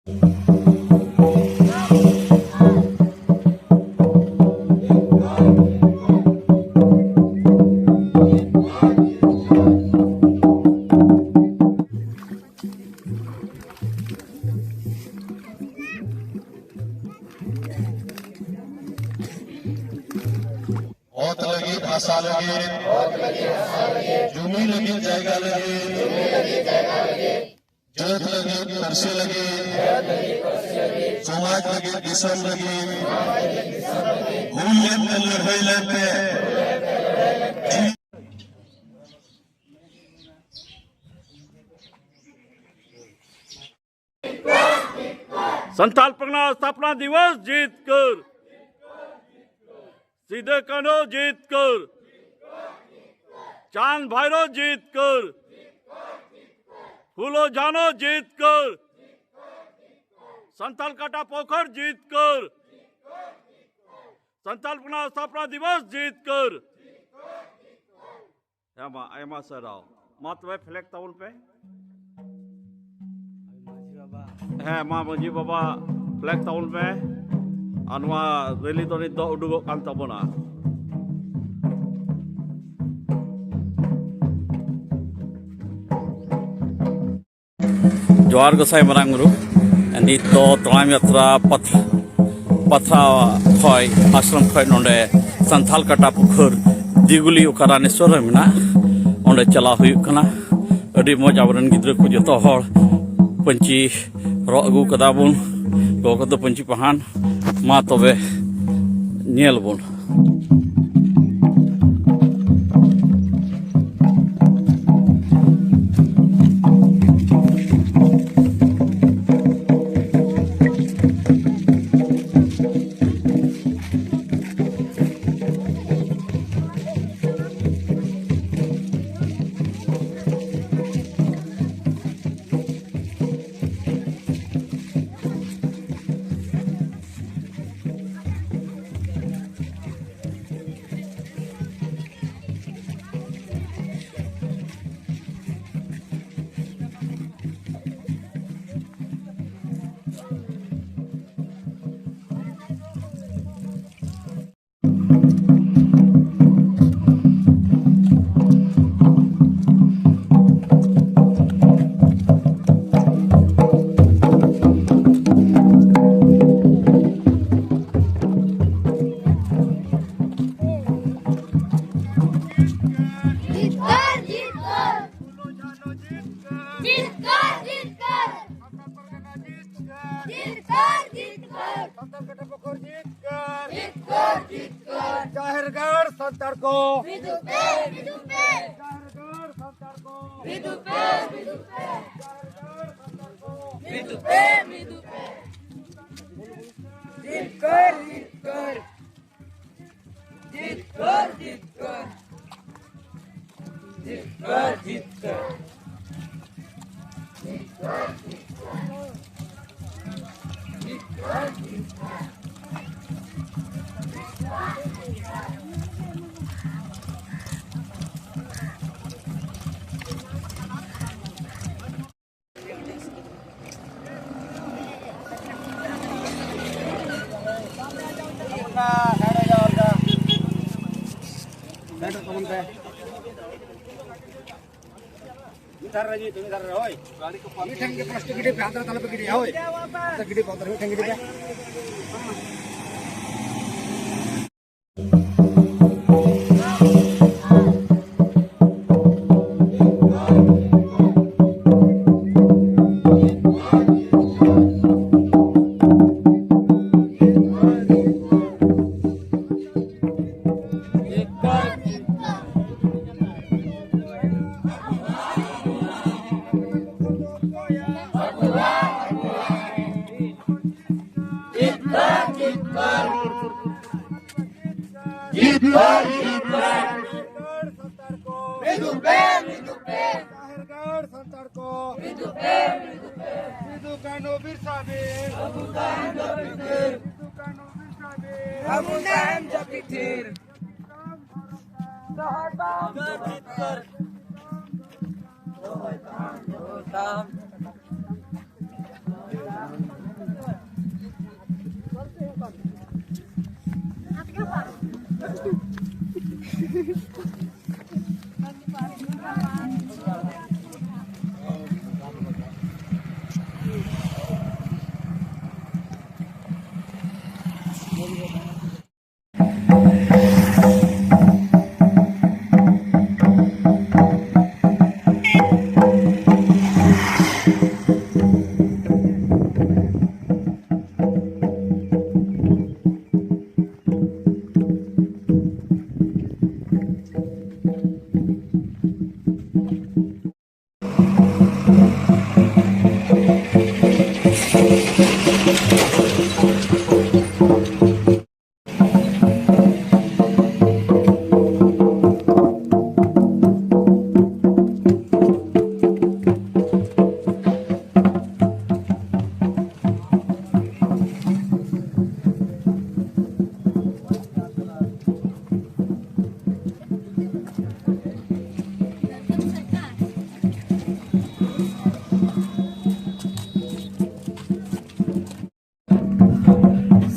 बहुत लगी भाषा लगे जमी लगी जायगा लगे जत लगे परसे लगे समाज लगे दिसम लगे हुल लेते लड़ाई लेते संथाल परगना स्थापना दिवस जीत कर सीधे कानो जीत कर चांद भाईरो जीत कर फूलो जानो जीत कर संथाल काटा पोखर जीत कर संथाल परगना स्थापना दिवस जीत कर एमा सराव मात वे फ्लैग ताउन पे है मा मांझी बाबा फ्लैग ताउन पे अनवा रैली तो नित उडुगो कान ताबोना जोहार गोसाई मारांग गुरु नित तलाम यात्रा पथरा खय आश्रम खय नोंडे संथाल काटा पुखुर दिगुली उकारानेश्वर मेना ओंडे चला हुयुग कना अडी मज आबरन गिद्रा को जतो हर पंची रो अगु कदा बुन गोको तो पंची पहान मा तबे नेल बुन जाहिरगढ़ संतर को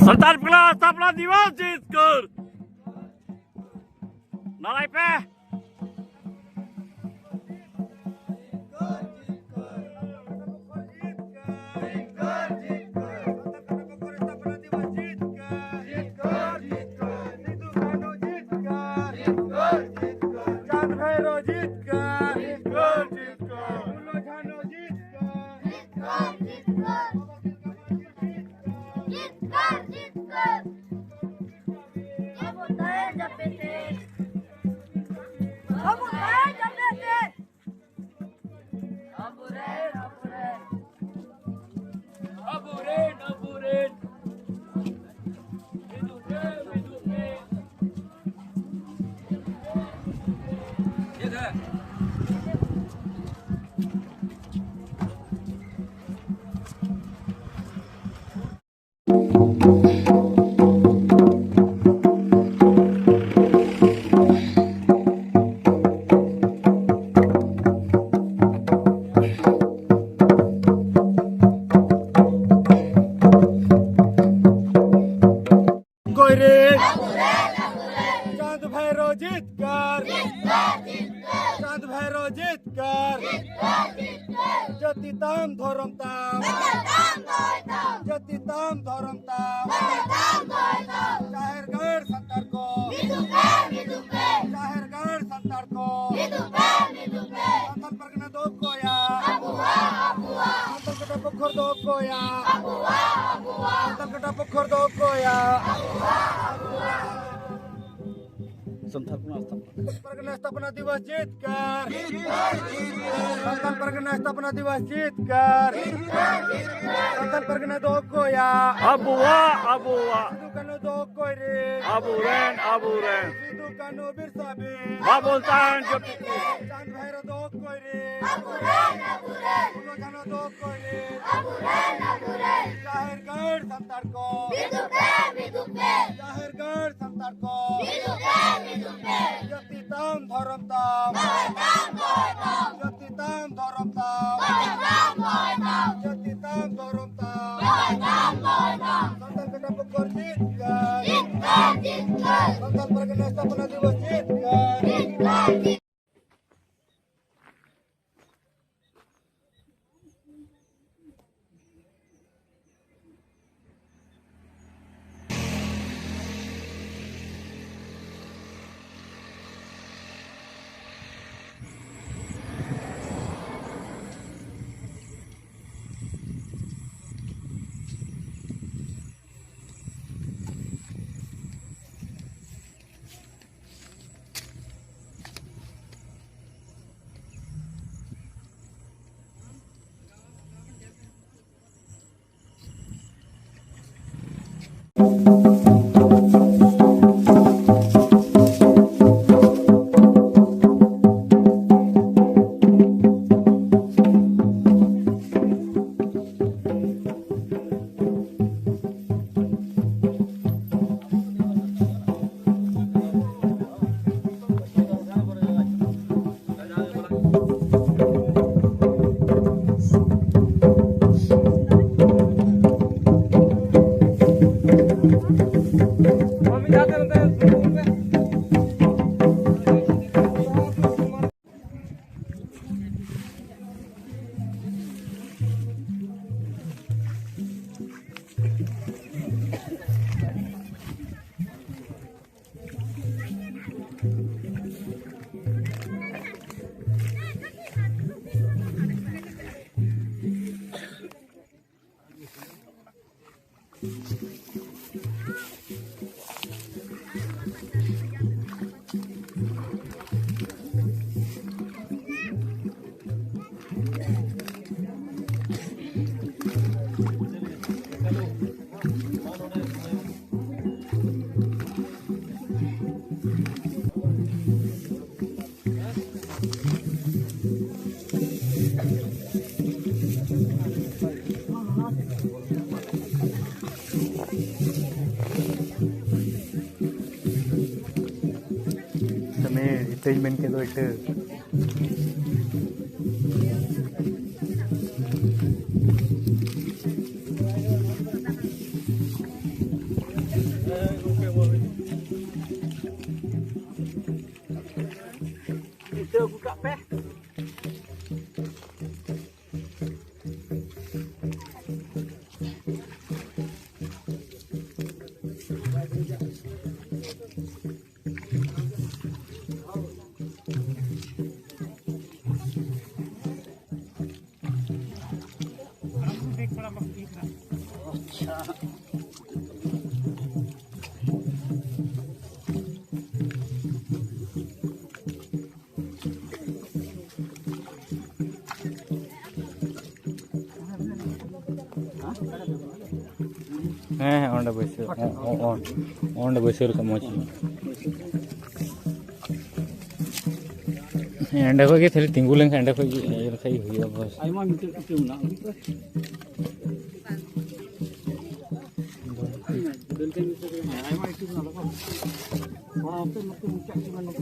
संतालपना स्थापना दिवस जीतकर नाराय पे चांद भैरव जीतकर चांद भैरव जीतकर जतिताम धोरमताम जतिताम धोरमताम जाहिरगढ़ संतर को जाहिरगढ़ संतर को संतल परगना दो कोया संतल कटा पोखर दो कोया संतल कटा पोखर दो कोया परगना स्थापना दिवस जीतकर संताल परगना स्थापना दिवस जीतकर संताल परगना दो कोया अबुआ अबुआ सिद्धू कानू दो कोयरे अबुरेन सिद्धू कानू बिरसाबे बाबुलतान चांद भैरव दो कोयरे उनो जानो दो कोयरे जाहिरगढ़ संताल को जाहिरगढ़ संताल को जतिताम धोरमताम जतिताम धोरमताम जतिताम धोरमताम संताल कटा पोखर जीतकर संताल परगना स्थापना दिवस जीतकर Ituin main ke itu. Itu buka peh. Onda besar, onda besar kamu sih. Anda kau ke theli tinggal lagi, anda kau yang kayak hujan bos. Ayo mah minta itu nak. Ayo mah itu nak. Wah, tu nak muncak cuma nak.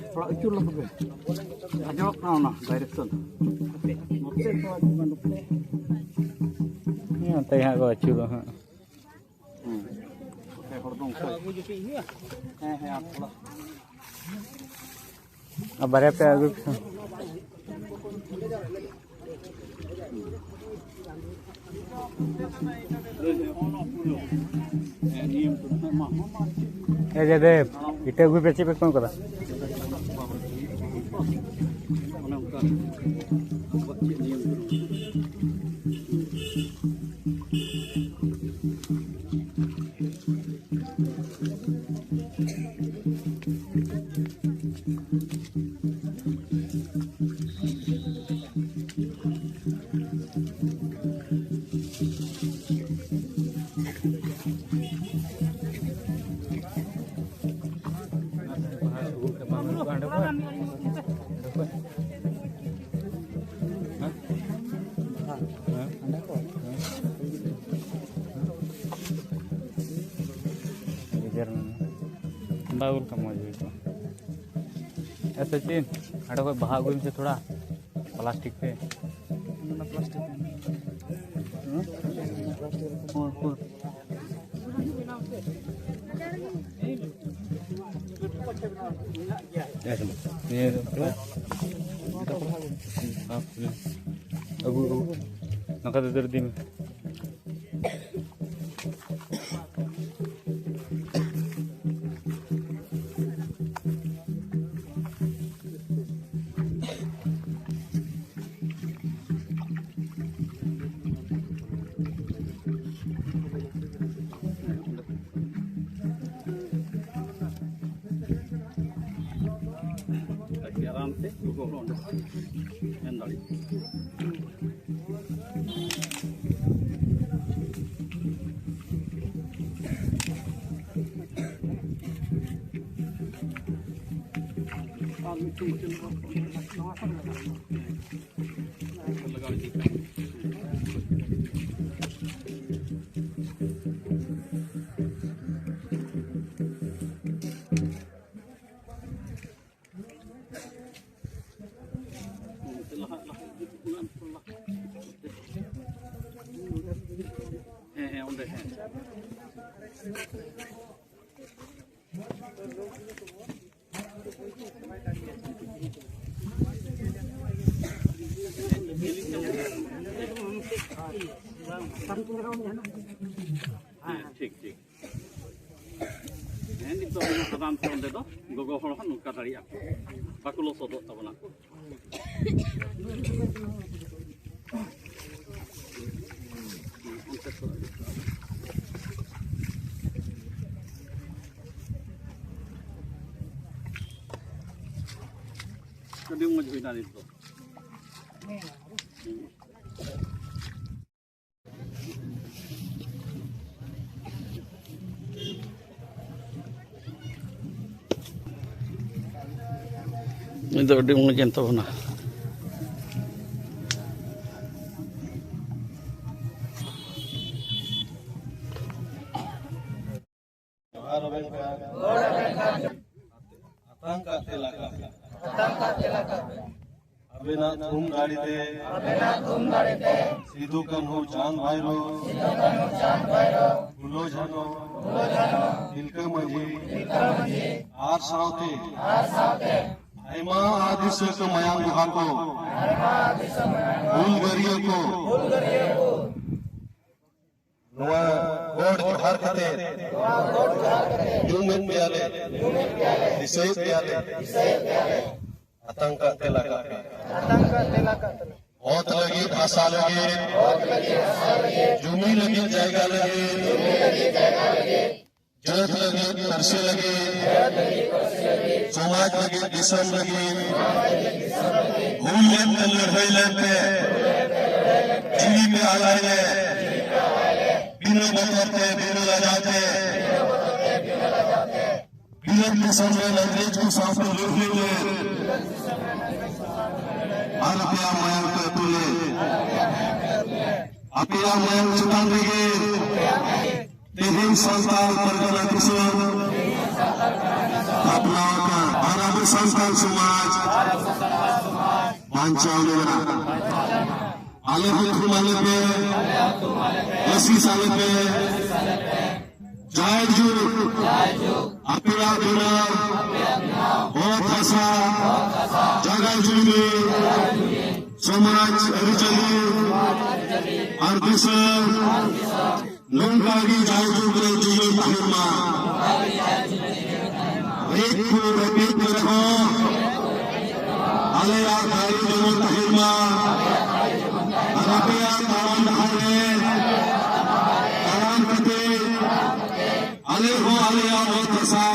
Kalau itu lah tu. Ajak kau nak direction. Mungkin tu cuma nak. Ni antai hak kau acu lah. Aku juga ini ya. Aku lah. Abar apa aku? Jadi, itu gue percaya kau kata. बाउल का मौज भी तो ऐसा चीन अड़ा कोई भाग हुई से थोड़ा प्लास्टिक पे प्लास्टिक ये अगू नका तो दर्दी में आराम से ठीक ठीक आराम से गोगो ᱱᱚᱝᱠᱟ ᱫᱟᱲᱮᱭᱟᱜ ᱠᱚ ᱵᱟᱠᱚ ᱞᱚᱥᱚᱫᱚᱜ ᱛᱟᱵᱚᱱᱟ ᱠᱚ ᱟᱹᱰᱤ ᱢᱚᱡᱽ ᱦᱩᱭᱱᱟ ᱱᱤᱛ ᱫᱚ ini tuh di mungkin tahu nah अबेना धूम गाड़ी दे सीधू कन्हू चांद भाईरो गुलो झानो तिलका मजी आर सावते आयमा आदिश को मयांग गुहा को बुलगरिया को नवा गोड जोहार कते जुमेन प्याले दिसय प्याले आतंक तेला बहुत लगी भाषा लगे जूमी लगी जाएगा लगे जगत लगे परसे लगे समाज लगे दिसम लगे भूल लेते लड़ाई लेते जीवी में आलाए बिना बताते बिना लजाते बिना किस्म में अंग्रेज को साफ लूट लेंगे Apia mayang tertule, apia mayang cutang lagi, tehing santal pergana kusum, अपना भारत संस्थान समाज बांचाव लेना आले तुम आले पे ऐसी साले पे जायज जो अपिया गुना बहुत हंसा जगह जुनी समाज अरिचली अर्धसा लोंगागी जायज जुगले जुगे महिमा एक पूरे रखो आले यार भाई दोनों महिमा अरबिया तारान नहारे तारान कते आले हो आले यार हो तसा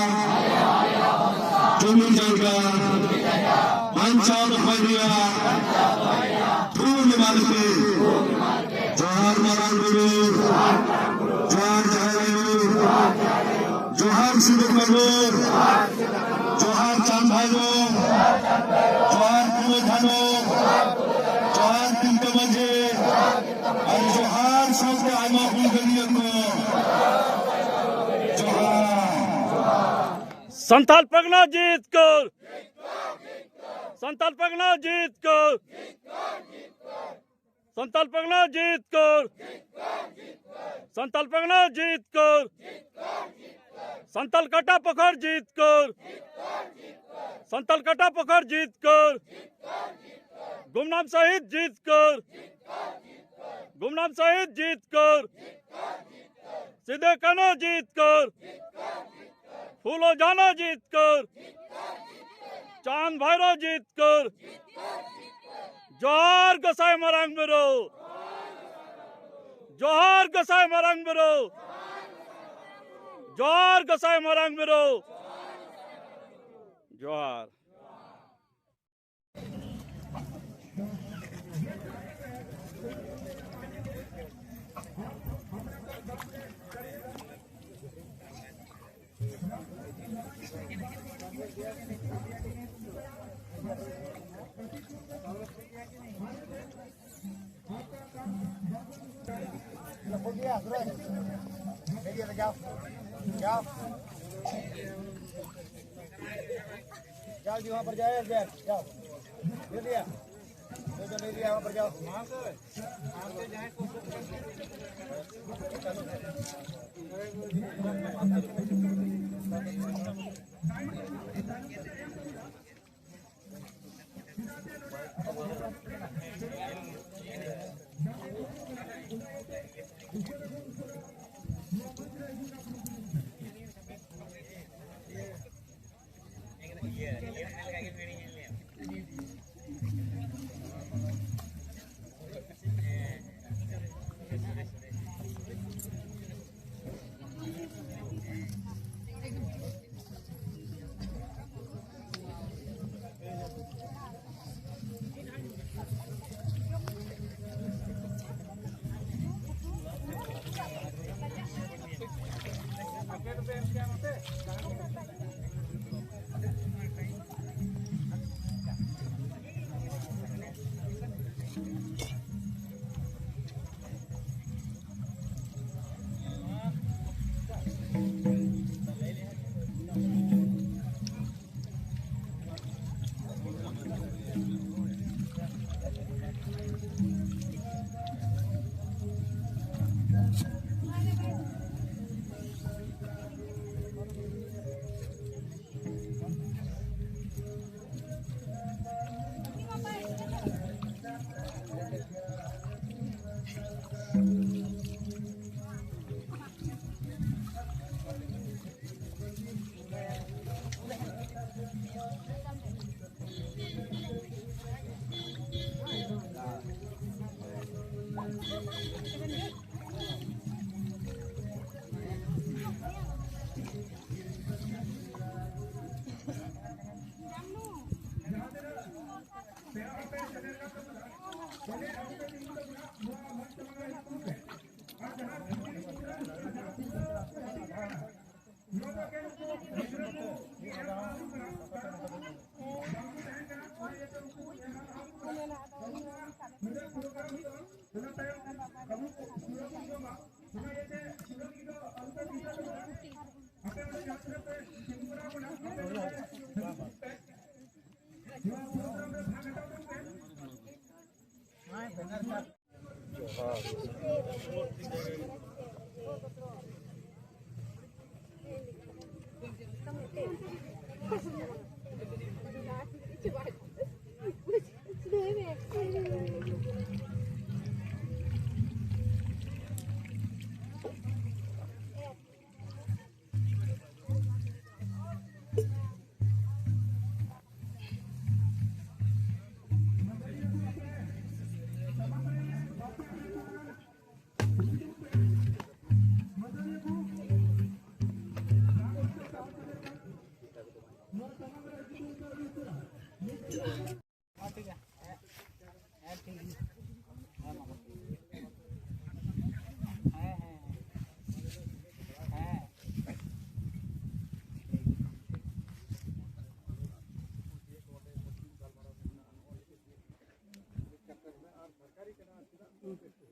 जमीन जगह पंचाव दिया धूम मालके जोहार मरान गुरु जोहार जहारू जोहार सिद्धू करो जोहार चांद भाईरो जोहार कुले खानो जोहार तिलका मजे और जोहार सबके आमा बुलगरिया को जोहार संथाल पगना जीत कर संथाल पगना जीत कर संथाल पगना जीत कर संथाल पगना जीत कर संथाल कटा पकड़ जीत कर संथाल कटा पकड़ जीत कर गुमनाम शहीद जीत कर गुमनाम शहीद जीत कर सीधे कनो जीत कर फूलो जानो जीत कर चांद भैरो जीत कर जोहार गोसाई मरांग बिरो जोहार गोसाई मरांग बिरो जोहार गोसाई मरांग बिरो जोहार जाओ जी वहाँ पर जाए जाओ ले लिया जो ले लिया वहाँ पर जाओ वहाँ से जाए सरकारी